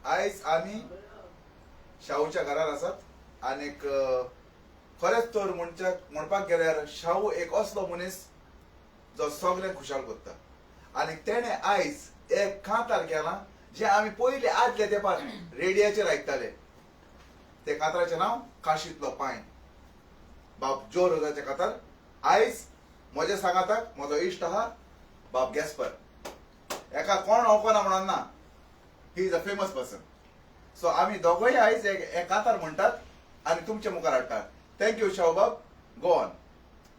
आयज आमी शाहूच्या घरार आसात आणि खरेंच तर म्हणपाक गेल्यार शाहू एक असलो मनीस जो सगळे खुशाल करता आणि तेणे आयज एक कांतार केला जे आमी पयलीं आदले तेंपार रेडियाचेर आयकताले. ते कांतराचें नांव काशींतलो पांय. बाब जो रोजाचे कांतार आयज म्हज्या सांगाताक म्हजो इश्ट आहा बाब गॅस्पर. एका कोण वळखना म्हणून ना, he is a famous person. So आमी दोगोय आयज एक कांतार म्हणटात आणि तुमच्या मुखार हाडटात. थँक्यू शाहू बाब. Go on.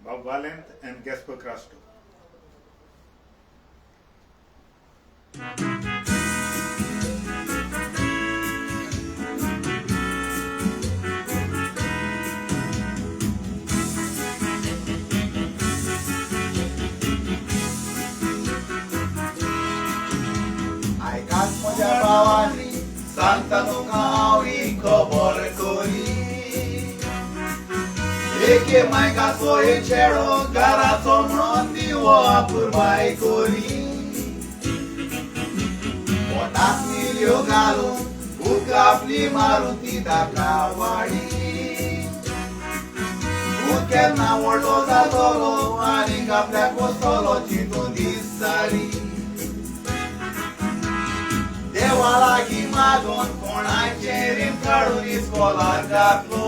Bob Valent and Gaspar Crasto. आयकात म्हज्या भावांनी सांगता तुका हांव ही खबर करी. एके मायकाचो एक चेडो घराचो म्हणून दिवो आपुरबाय करी. पोटाक मिरयो घालून भूक आपली मारून ती दाका वाडी. भूक केन्ना व्हडलो जातलो आनीक आपल्याक बसतलो चिंतून दीस सारी. देवा लागीं मागून कोणाचे रीण काडून इस्कोलार घातलो.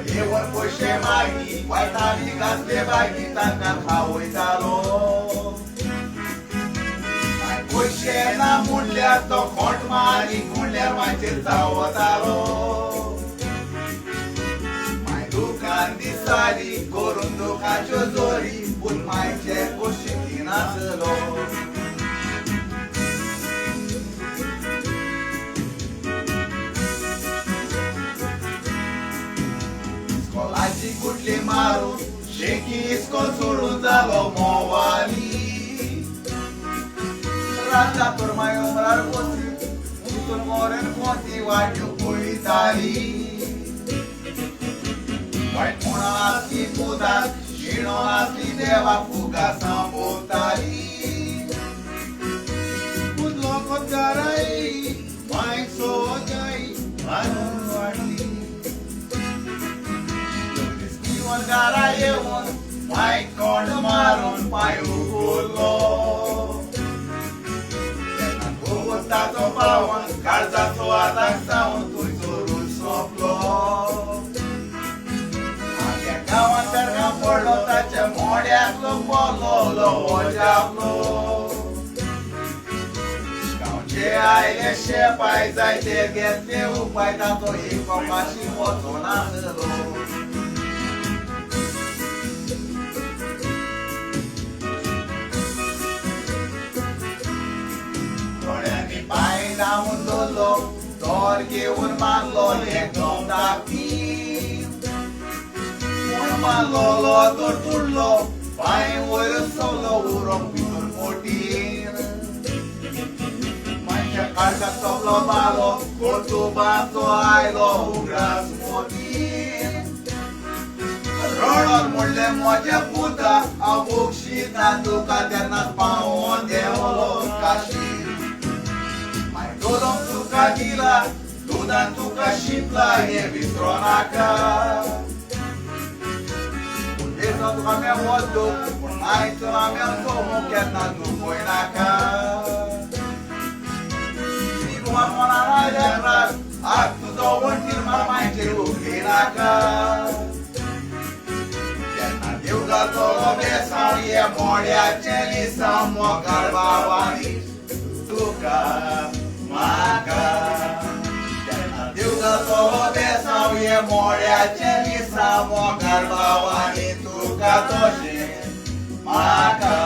येवन पयशे मागी वायटांनी घातले बागी तांकां खावयतालो. पयशे ना म्हणल्यार तो खोंट मारी म्हणल्यार मागीर चावतालो. माय दुकान दिसाली करून दुकाच्यो जोरी पूण मायचे कुशीक नासलो. इस्कोलाची कुटली मारून शेकी इस्कोल सोडून जालो मोवाली. राता परमाय उमरार पोसली उतून मोरेन कोती वाट्यो पळयताली. वायट म्हणून आसली पुताक शिणो आसली देवाक फुगा सांभोवताली. उदलो कोतकाराय मायक सोजाय मारून वाडली. घरा येऊन मायक कोंड मारून पांय उगोलो. ताचो पावन काळजाचो आताक जावन तुजो रूच सोंपलो. आख्या गांवांत तरंगा पडलो ताच्या मोड्याकलो बोलो वजापलो. गांवचे आयले शेपाय जायते घेतले उपाय ताचो एक कपाशी वचो नासलो. पाय लावून दवरलो तोर घेवन मारलो एकदम धापी. कोण मारलो तो तुडलो पाय वयर सवलो उरोंक भितर मोटीर. मागीर काळजाक तबलो बालो कोचोबाचो आयलो उगडास मोटीर. रडोन म्हणलें म्हज्या पुता हांव बोक्षीता तुका तेन्नाच पावोन देंवलो काशी. दोदोंक तुका दिला दुदान तुका शिंपला हें विसरो नाका. देसो तुका मेवलो पूण मायचो आम्याचो मोग केन्ना दुखोय नाका. तुका मनान आयल्यार रात आग तुजो वंटीर मामायचेर उखली नाका. केन्ना देव घातलो बेसाळ हे मोड्याचे लिसां मोगाळ बाबांनी तुका माका. देव घातलो बेसांव हे मोड्याचे लिसां मोगाळ बाबांनी तुका तोशें माका.